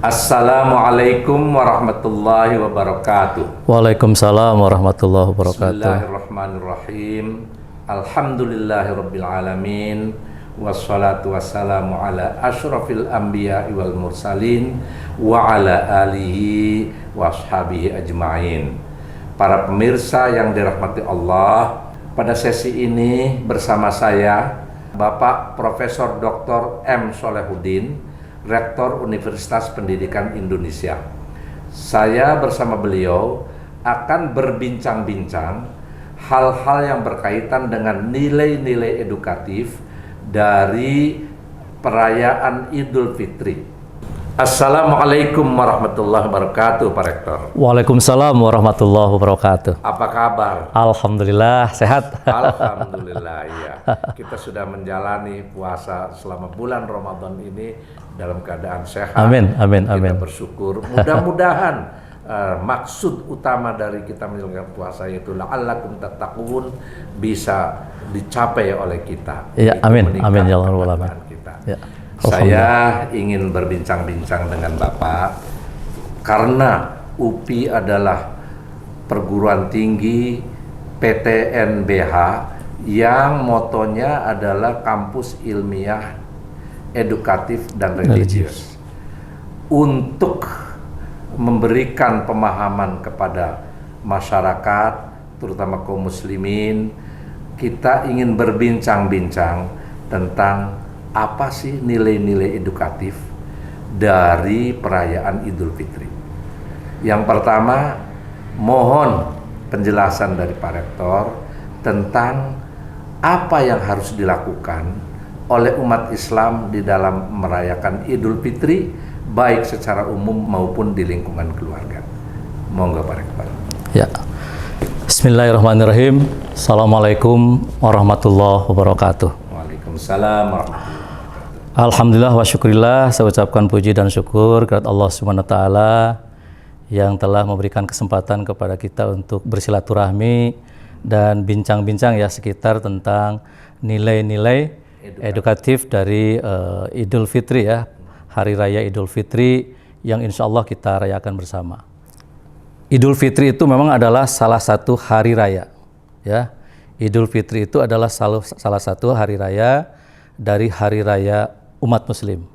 Assalamualaikum warahmatullahi wabarakatuh. Waalaikumsalam warahmatullahi wabarakatuh. Bismillahirrahmanirrahim. Alhamdulillahirabbil alamin. Wassalatu wassalamu ala asyrafil anbiya'i wal mursalin wa ala alihi wa ashabihi ajma'in. Para pemirsa yang dirahmati Allah, pada sesi ini bersama saya Bapak Profesor Dr. M. Solehuddin, Rektor Universitas Pendidikan Indonesia. Saya bersama beliau akan berbincang-bincang hal-hal yang berkaitan dengan nilai-nilai edukatif dari perayaan Idul Fitri. Assalamualaikum warahmatullahi wabarakatuh, Pak Rektor. Waalaikumsalam warahmatullahi wabarakatuh. Apa kabar? Alhamdulillah sehat. Alhamdulillah, ya. Kita sudah menjalani puasa selama bulan Ramadan ini dalam keadaan sehat. Amin, amin, kita amin. bersyukur. Mudah-mudahan maksud utama dari kita menjalankan puasa yaitu la'allakum tattaqun bisa dicapai oleh kita. Ya, amin, amin ya Allah kita. Ya. Saya ingin berbincang-bincang dengan Bapak karena UPI adalah perguruan tinggi PTNBH yang motonya adalah kampus ilmiah, edukatif dan religius. Untuk memberikan pemahaman kepada masyarakat, terutama kaum muslimin, kita ingin berbincang-bincang tentang apa sih nilai-nilai edukatif dari perayaan Idul Fitri. Yang pertama, mohon penjelasan dari Pak Rektor tentang apa yang harus dilakukan oleh umat Islam di dalam merayakan Idul Fitri, baik secara umum maupun di lingkungan keluarga. Monggo Pak Rektor. Ya. Bismillahirrahmanirrahim. Assalamualaikum warahmatullahi wabarakatuh. Waalaikumsalam warahmatullahi wabarakatuh. Alhamdulillah wa syukurillah, saya ucapkan puji dan syukur kepada Allah Subhanahu wa taala yang telah memberikan kesempatan kepada kita untuk bersilaturahmi dan bincang-bincang ya sekitar tentang nilai-nilai edukatif dari Idul Fitri ya, Hari Raya Idul Fitri yang insya Allah kita rayakan bersama. Idul Fitri itu memang adalah salah satu hari raya ya. Idul Fitri itu adalah salah satu hari raya dari hari raya umat muslim.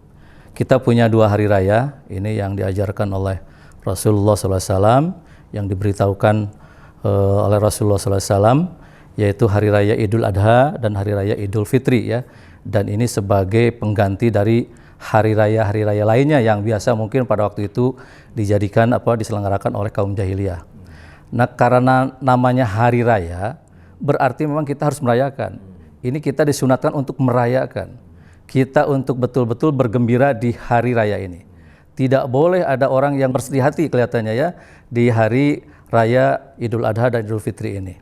Kita punya dua hari raya, ini yang diajarkan oleh Rasulullah SAW, yang diberitahukan oleh Rasulullah SAW, yaitu hari raya Idul Adha dan hari raya Idul Fitri ya. Dan ini sebagai pengganti dari hari raya lainnya yang biasa mungkin pada waktu itu diselenggarakan oleh kaum jahiliyah. Nah, karena namanya hari raya, berarti memang kita harus merayakan. Ini kita disunatkan untuk merayakan. Kita untuk betul-betul bergembira di hari raya ini. Tidak boleh ada orang yang bersedih hati kelihatannya ya di hari raya Idul Adha dan Idul Fitri ini.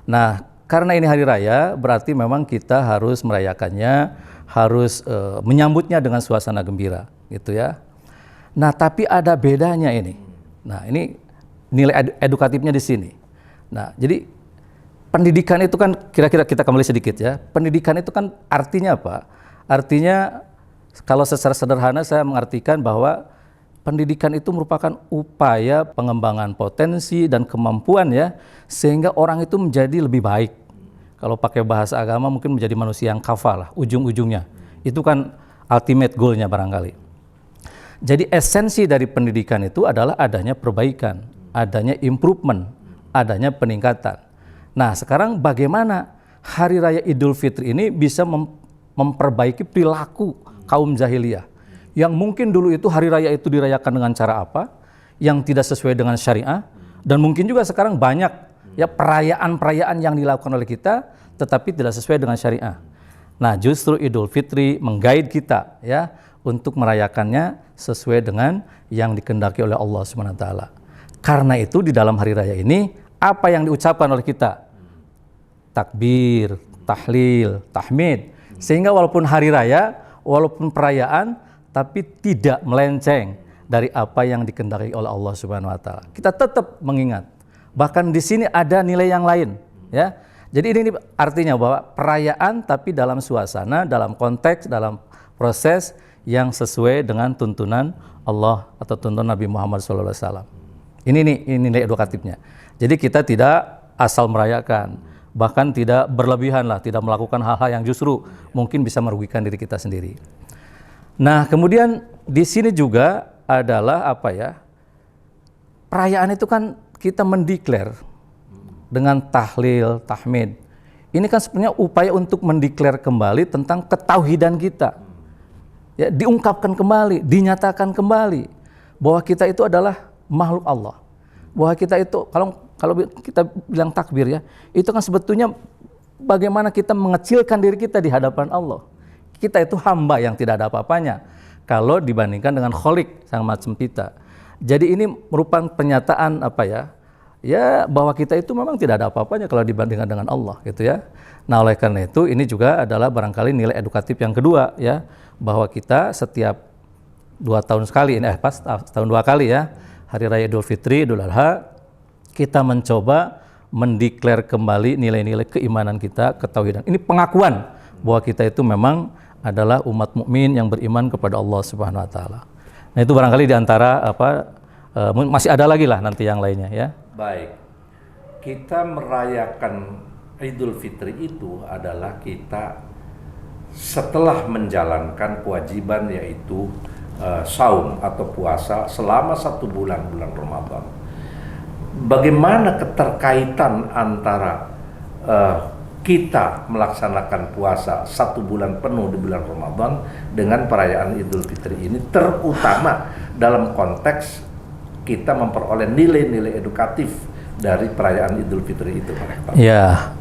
Nah, karena ini hari raya, berarti memang kita harus merayakannya, harus menyambutnya dengan suasana gembira, gitu ya. Nah, tapi ada bedanya ini. Nah, ini nilai edukatifnya di sini. Nah, jadi pendidikan itu kan kira-kira kita kembali sedikit ya. Pendidikan itu kan artinya apa? Artinya kalau secara sederhana saya mengartikan bahwa pendidikan itu merupakan upaya pengembangan potensi dan kemampuan ya, sehingga orang itu menjadi lebih baik. Kalau pakai bahasa agama mungkin menjadi manusia yang kafah lah, ujung-ujungnya. Itu kan ultimate goal-nya barangkali. Jadi esensi dari pendidikan itu adalah adanya perbaikan, adanya improvement, adanya peningkatan. Nah, sekarang bagaimana Hari Raya Idul Fitri ini bisa memperbaiki perilaku kaum jahiliyah yang mungkin dulu itu hari raya itu dirayakan dengan cara apa yang tidak sesuai dengan syariah, dan mungkin juga sekarang banyak ya perayaan-perayaan yang dilakukan oleh kita tetapi tidak sesuai dengan syariah. Nah, justru Idul Fitri mengguide kita ya untuk merayakannya sesuai dengan yang dikehendaki oleh Allah Subhanahu wa taala. Karena itu di dalam hari raya ini apa yang diucapkan oleh kita? Takbir, tahlil, tahmid. Sehingga walaupun hari raya, walaupun perayaan, tapi tidak melenceng dari apa yang dikehendaki oleh Allah Subhanahu wa taala. Kita tetap mengingat. Bahkan di sini ada nilai yang lain, ya. Jadi ini artinya bahwa perayaan tapi dalam suasana, dalam konteks, dalam proses yang sesuai dengan tuntunan Allah atau tuntunan Nabi Muhammad SAW. Ini nilai edukatifnya. Jadi kita tidak asal merayakan, bahkan tidak berlebihan lah, tidak melakukan hal-hal yang justru mungkin bisa merugikan diri kita sendiri. Nah, kemudian di sini juga adalah perayaan itu kan kita mendeklar dengan tahlil, tahmid. Ini kan sebenarnya upaya untuk mendeklar kembali tentang ketauhidan kita. Ya, diungkapkan kembali, dinyatakan kembali bahwa kita itu adalah makhluk Allah. Bahwa kita itu kalau kita bilang takbir ya, itu kan sebetulnya bagaimana kita mengecilkan diri kita di hadapan Allah. Kita itu hamba yang tidak ada apa-apanya kalau dibandingkan dengan Khalik, sang Maha Pencipta. Jadi ini merupakan pernyataan ya bahwa kita itu memang tidak ada apa-apanya kalau dibandingkan dengan Allah gitu ya. Nah, oleh karena itu ini juga adalah barangkali nilai edukatif yang kedua ya, bahwa kita setiap 2 tahun sekali, tahun 2 kali ya, Hari Raya Idul Fitri, Idul Adha, kita mencoba mendeklar kembali nilai-nilai keimanan kita, ketauhidan. Ini pengakuan bahwa kita itu memang adalah umat mukmin yang beriman kepada Allah Subhanahu wa taala. Nah, itu barangkali di antara masih ada lagi lah nanti yang lainnya ya. Baik. Kita merayakan Idul Fitri itu adalah kita setelah menjalankan kewajiban yaitu saum atau puasa selama 1 bulan Ramadan. Bagaimana keterkaitan antara kita melaksanakan puasa 1 bulan penuh di bulan Ramadan dengan perayaan Idul Fitri ini, terutama dalam konteks kita memperoleh nilai-nilai edukatif dari perayaan Idul Fitri itu, Pak Rektor? Ya,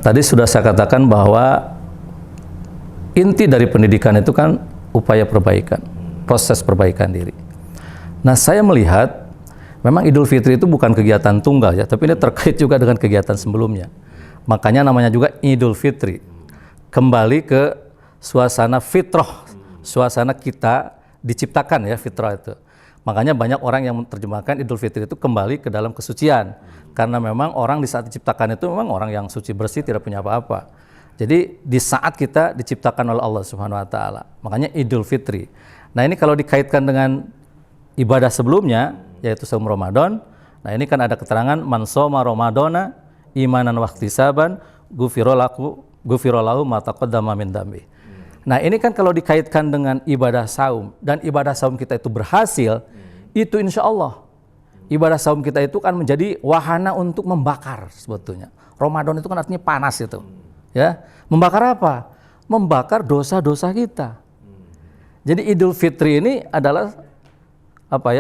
tadi sudah saya katakan bahwa inti dari pendidikan itu kan upaya perbaikan, proses perbaikan diri. Nah, saya melihat memang Idul Fitri itu bukan kegiatan tunggal ya, tapi ini terkait juga dengan kegiatan sebelumnya. Makanya namanya juga Idul Fitri. Kembali ke suasana fitrah, suasana kita diciptakan ya, fitrah itu. Makanya banyak orang yang menerjemahkan Idul Fitri itu kembali ke dalam kesucian. Karena memang orang di saat diciptakan itu memang orang yang suci bersih, tidak punya apa-apa. Jadi di saat kita diciptakan oleh Allah Subhanahu wa taala. Makanya Idul Fitri. Nah, ini kalau dikaitkan dengan ibadah sebelumnya yaitu saum Ramadan. Nah, ini kan ada keterangan man shoma ramadana imanan wahtisaban ghufira lahu ma taqaddama min dambi. Nah, ini kan kalau dikaitkan dengan ibadah saum dan ibadah saum kita itu berhasil, itu insya Allah ibadah saum kita itu kan menjadi wahana untuk membakar sebetulnya. Ramadan itu kan artinya panas itu. Ya, membakar apa? Membakar dosa-dosa kita. Jadi Idul Fitri ini adalah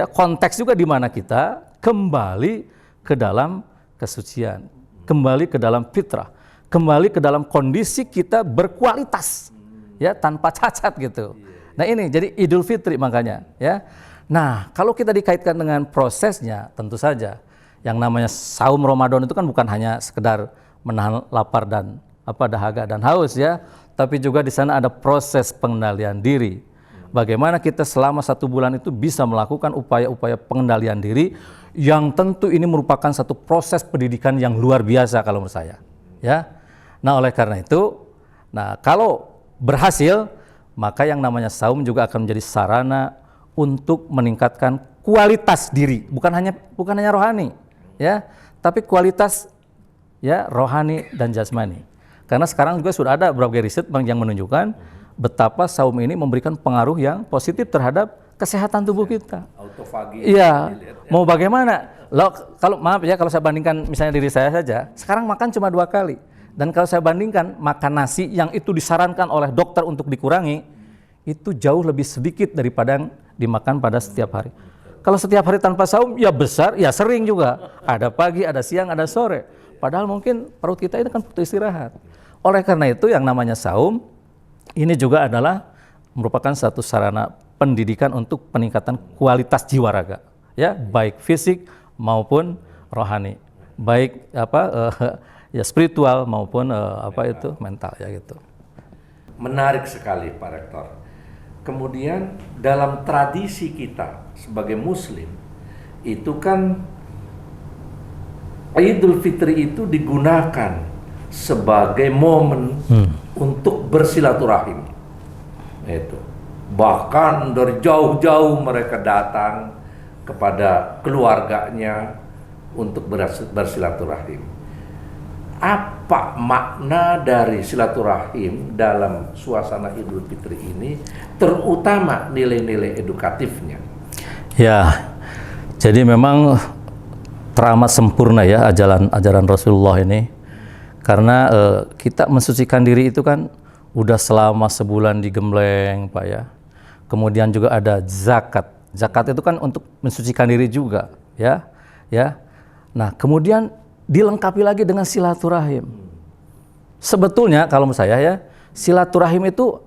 konteks juga di mana kita kembali ke dalam kesucian, kembali ke dalam fitrah, kembali ke dalam kondisi kita berkualitas, ya, tanpa cacat gitu. Nah, ini jadi Idul Fitri makanya, ya. Nah, kalau kita dikaitkan dengan prosesnya, tentu saja yang namanya saum Ramadan itu kan bukan hanya sekedar menahan lapar dan dahaga dan haus ya, tapi juga di sana ada proses pengendalian diri. Bagaimana kita selama 1 bulan itu bisa melakukan upaya-upaya pengendalian diri yang tentu ini merupakan satu proses pendidikan yang luar biasa kalau menurut saya. Ya. Nah, oleh karena itu, kalau berhasil, maka yang namanya saum juga akan menjadi sarana untuk meningkatkan kualitas diri, bukan hanya rohani, ya, tapi kualitas ya rohani dan jasmani. Karena sekarang juga sudah ada beberapa riset yang menunjukkan betapa saum ini memberikan pengaruh yang positif terhadap kesehatan tubuh kita. Autofagi. Iya. Mau bagaimana? Kalau saya bandingkan misalnya diri saya saja, sekarang makan cuma 2 kali. Dan kalau saya bandingkan makan nasi yang itu disarankan oleh dokter untuk dikurangi, itu jauh lebih sedikit daripada yang dimakan pada setiap hari. Kalau setiap hari tanpa saum, ya besar, ya sering juga. Ada pagi, ada siang, ada sore. Padahal mungkin perut kita ini kan butuh istirahat. Oleh karena itu yang namanya saum ini juga adalah merupakan satu sarana pendidikan untuk peningkatan kualitas jiwa raga, ya, baik fisik maupun rohani, baik ya spiritual maupun mental ya gitu. Menarik sekali Pak Rektor. Kemudian dalam tradisi kita sebagai Muslim itu kan Idul Fitri itu digunakan sebagai momen untuk bersilaturahim. Itu. Bahkan dari jauh-jauh mereka datang kepada keluarganya untuk bersilaturahim. Apa makna dari silaturahim dalam suasana Idul Fitri ini, terutama nilai-nilai edukatifnya? Ya, jadi memang teramat sempurna ya ajaran Rasulullah ini, karena kita mensucikan diri itu kan udah selama sebulan digembleng Pak ya. Kemudian juga ada zakat. Zakat itu kan untuk mensucikan diri juga, ya. Nah, kemudian dilengkapi lagi dengan silaturahim. Sebetulnya kalau menurut saya ya, silaturahim itu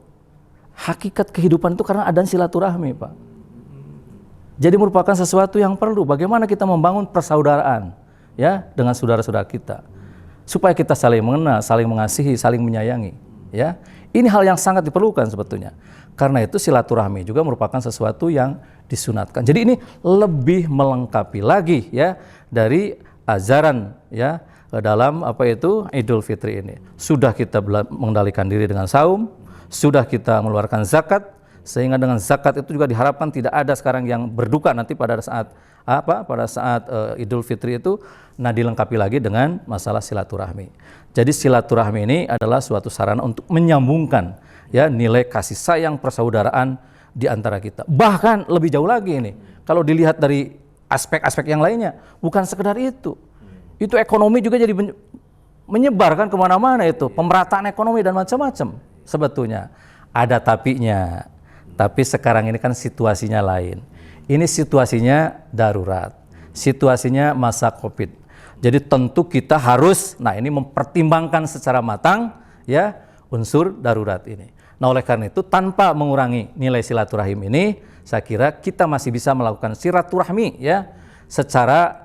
hakikat kehidupan itu karena ada silaturahmi, Pak. Jadi merupakan sesuatu yang perlu. Bagaimana kita membangun persaudaraan, ya, dengan saudara-saudara kita, supaya kita saling mengenal, saling mengasihi, saling menyayangi, ya. Ini hal yang sangat diperlukan sebetulnya. Karena itu silaturahmi juga merupakan sesuatu yang disunatkan. Jadi ini lebih melengkapi lagi ya dari ajaran ya dalam Idul Fitri ini. Sudah kita mengendalikan diri dengan saum, sudah kita mengeluarkan zakat, sehingga dengan zakat itu juga diharapkan tidak ada sekarang yang berduka nanti pada saat Idul Fitri itu. Nah, dilengkapi lagi dengan masalah silaturahmi. Jadi silaturahmi ini adalah suatu sarana untuk menyambungkan ya nilai kasih sayang persaudaraan di antara kita. Bahkan lebih jauh lagi ini, kalau dilihat dari aspek-aspek yang lainnya, bukan sekedar itu. Itu ekonomi juga jadi menyebarkan kemana-mana itu, pemerataan ekonomi dan macam-macam. Sebetulnya ada tapinya, tapi sekarang ini kan situasinya lain. Ini situasinya darurat, situasinya masa COVID. Jadi tentu kita harus, ini mempertimbangkan secara matang ya unsur darurat ini. Nah, oleh karena itu tanpa mengurangi nilai silaturahim ini, saya kira kita masih bisa melakukan silaturahmi ya secara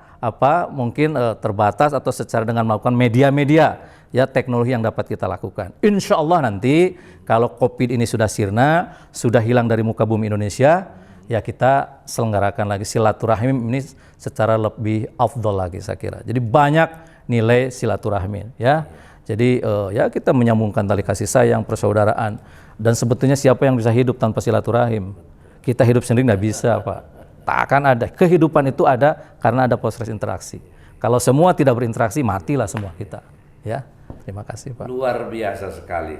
mungkin terbatas atau secara dengan melakukan media-media ya teknologi yang dapat kita lakukan. Insya Allah nanti kalau COVID ini sudah sirna, sudah hilang dari muka bumi Indonesia, ya kita selenggarakan lagi silaturahim ini secara lebih afdol lagi saya kira. Jadi banyak nilai silaturahmi ya. Jadi ya kita menyambungkan tali kasih sayang, persaudaraan. Dan sebetulnya siapa yang bisa hidup tanpa silaturahim? Kita hidup sendiri nggak bisa, Pak. Tak akan ada. Kehidupan itu ada karena ada proses interaksi. Kalau semua tidak berinteraksi, matilah semua kita. Ya, terima kasih, Pak. Luar biasa sekali.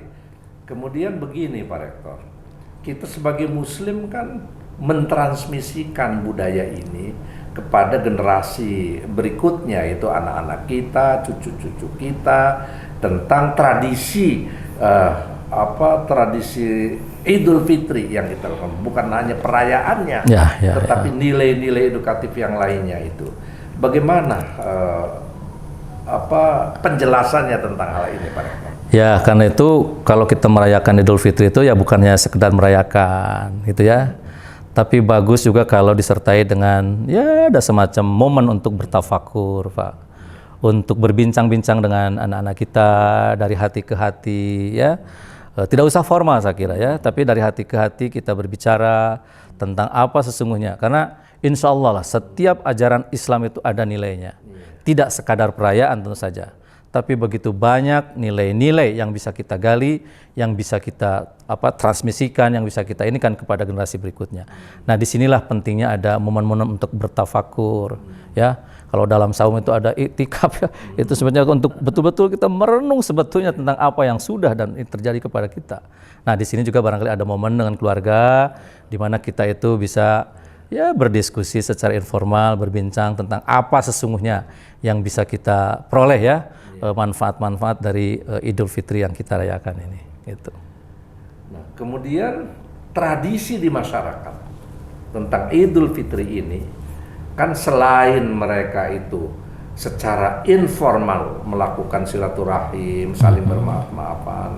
Kemudian begini, Pak Rektor. Kita sebagai Muslim kan mentransmisikan budaya ini kepada generasi berikutnya, yaitu anak-anak kita, cucu-cucu kita, tentang tradisi tradisi Idul Fitri yang kita lakukan, bukan hanya perayaannya, tetapi nilai-nilai edukatif yang lainnya itu. Bagaimana penjelasannya tentang hal ini, Pak Rektor? Ya, karena itu kalau kita merayakan Idul Fitri itu ya bukannya sekedar merayakan, gitu ya. Tapi bagus juga kalau disertai dengan ya ada semacam momen untuk bertafakur, Pak. Untuk berbincang-bincang dengan anak-anak kita dari hati ke hati, ya. Tidak usah formal saya kira ya, tapi dari hati ke hati kita berbicara tentang apa sesungguhnya. Karena insya Allah lah setiap ajaran Islam itu ada nilainya. Tidak sekadar perayaan tentu saja, tapi begitu banyak nilai-nilai yang bisa kita gali, yang bisa kita transmisikan, yang bisa kita ini kan kepada generasi berikutnya. Nah, disinilah pentingnya ada momen-momen untuk bertafakur, ya. Kalau dalam saum itu ada iktikaf ya, itu sebenarnya untuk betul-betul kita merenung sebetulnya tentang apa yang sudah dan terjadi kepada kita. Nah, di sini juga barangkali ada momen dengan keluarga di mana kita itu bisa ya berdiskusi secara informal, berbincang tentang apa sesungguhnya yang bisa kita peroleh ya, manfaat-manfaat dari Idul Fitri yang kita rayakan ini. Gitu. Nah, kemudian tradisi di masyarakat tentang Idul Fitri ini kan selain mereka itu secara informal melakukan silaturahim, saling bermaaf-maafan,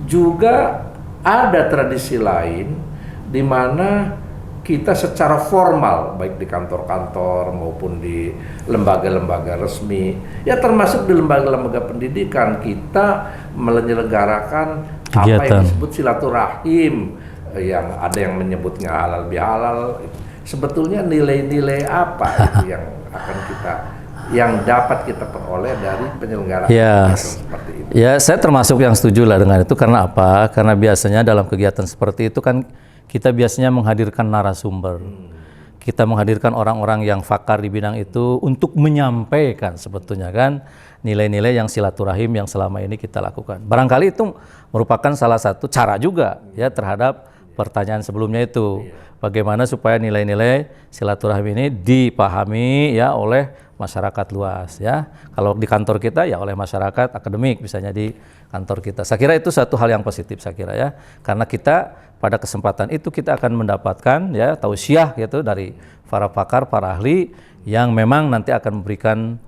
juga ada tradisi lain di mana kita secara formal, baik di kantor-kantor maupun di lembaga-lembaga resmi, ya termasuk di lembaga-lembaga pendidikan, kita menyelenggarakan apa yang disebut silaturahim, yang ada yang menyebutnya halal bihalal. Sebetulnya nilai-nilai apa itu yang akan kita, yang dapat kita peroleh dari penyelenggaraan seperti itu? Ya, saya termasuk yang setuju lah dengan itu. Karena apa? Karena biasanya dalam kegiatan seperti itu kan kita biasanya menghadirkan narasumber. Kita menghadirkan orang-orang yang fakar di bidang itu untuk menyampaikan sebetulnya kan nilai-nilai yang silaturahim yang selama ini kita lakukan. Barangkali itu merupakan salah satu cara juga ya terhadap pertanyaan sebelumnya itu. Bagaimana supaya nilai-nilai silaturahim ini dipahami ya oleh masyarakat luas ya. Kalau di kantor kita ya oleh masyarakat akademik misalnya di kantor kita. Saya kira itu satu hal yang positif saya kira ya. Karena kita pada kesempatan itu kita akan mendapatkan ya tausiah gitu dari para pakar, para ahli yang memang nanti akan memberikan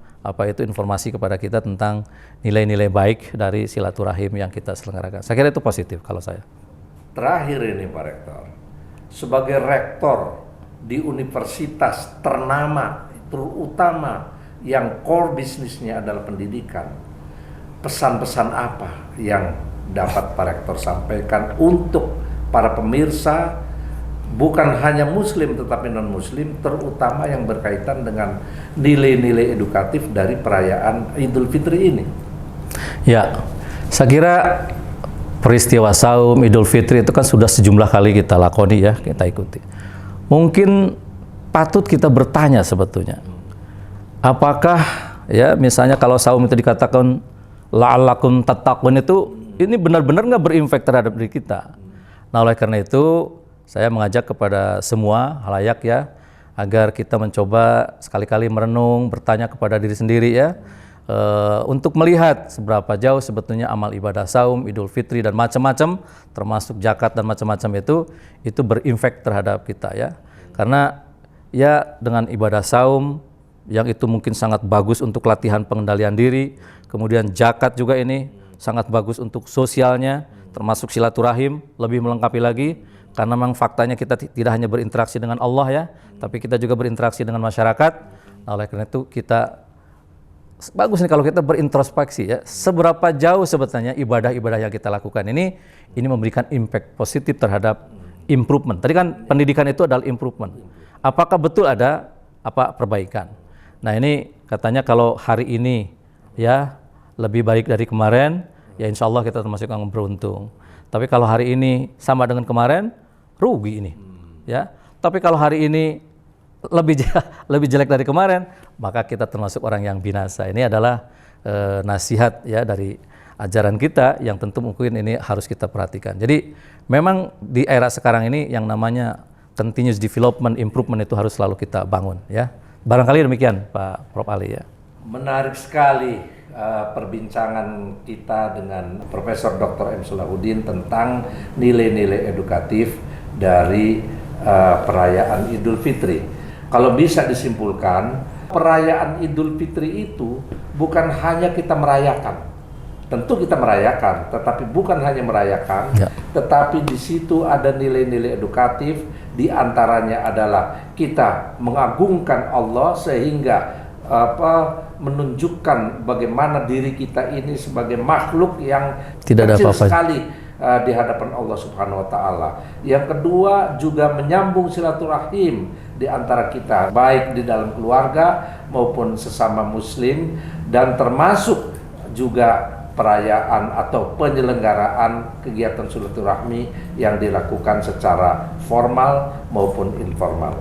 informasi kepada kita tentang nilai-nilai baik dari silaturahim yang kita selenggarakan. Saya kira itu positif kalau saya. Terakhir ini Pak Rektor, sebagai rektor di universitas ternama, terutama yang core bisnisnya adalah pendidikan, pesan-pesan apa yang dapat Pak Rektor sampaikan untuk para pemirsa, bukan hanya muslim tetapi non-muslim, terutama yang berkaitan dengan nilai-nilai edukatif dari perayaan Idul Fitri ini? Ya, saya kira peristiwa saum Idul Fitri itu kan sudah sejumlah kali kita lakoni ya, kita ikuti. Mungkin patut kita bertanya sebetulnya, apakah ya misalnya kalau saum itu dikatakan la'allakum tattaqun itu, ini benar-benar nggak berimpact terhadap diri kita. Nah, oleh karena itu saya mengajak kepada semua halayak ya agar kita mencoba sekali-kali merenung, bertanya kepada diri sendiri ya untuk melihat seberapa jauh sebetulnya amal ibadah saum, Idul Fitri dan macam-macam termasuk zakat dan macam-macam itu berimpact terhadap kita ya. Karena ya dengan ibadah saum yang itu mungkin sangat bagus untuk latihan pengendalian diri, kemudian zakat juga ini sangat bagus untuk sosialnya, termasuk silaturahim, lebih melengkapi lagi karena memang faktanya kita tidak hanya berinteraksi dengan Allah ya, tapi kita juga berinteraksi dengan masyarakat. Nah, oleh karena itu kita bagus nih kalau kita berintrospeksi ya, seberapa jauh sebetulnya ibadah-ibadah yang kita lakukan ini memberikan impact positif terhadap improvement. Tadi kan pendidikan itu adalah improvement. Apakah betul ada perbaikan? Nah, ini katanya kalau hari ini ya lebih baik dari kemarin, ya insya Allah kita termasuk yang beruntung. Tapi kalau hari ini sama dengan kemarin, rugi ini. Ya. Tapi kalau hari ini lebih jelek dari kemarin, maka kita termasuk orang yang binasa. Ini adalah nasihat ya dari ajaran kita yang tentu mungkin ini harus kita perhatikan. Jadi memang di era sekarang ini yang namanya continuous development, improvement itu harus selalu kita bangun ya. Barangkali demikian Pak Prof. Ali ya. Menarik sekali perbincangan kita dengan Profesor Dr. M. Salahuddin tentang nilai-nilai edukatif dari perayaan Idul Fitri. Kalau bisa disimpulkan, perayaan Idul Fitri itu bukan hanya kita merayakan. Tentu kita merayakan, tetapi bukan hanya merayakan, tetapi di situ ada nilai-nilai edukatif, di antaranya adalah kita mengagungkan Allah sehingga menunjukkan bagaimana diri kita ini sebagai makhluk yang tidak ada kecil apa-apa sekali di hadapan Allah Subhanahu wa taala. Yang kedua juga menyambung silaturahim di antara kita, baik di dalam keluarga maupun sesama muslim, dan termasuk juga perayaan atau penyelenggaraan kegiatan silaturahmi yang dilakukan secara formal maupun informal.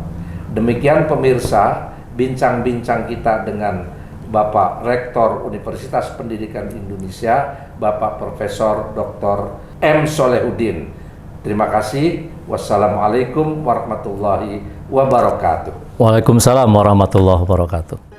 Demikian pemirsa, bincang-bincang kita dengan Bapak Rektor Universitas Pendidikan Indonesia, Bapak Profesor Dr. M. Salahuddin. Terima kasih. Wassalamualaikum warahmatullahi wabarakatuh. Waalaikumsalam warahmatullahi wabarakatuh.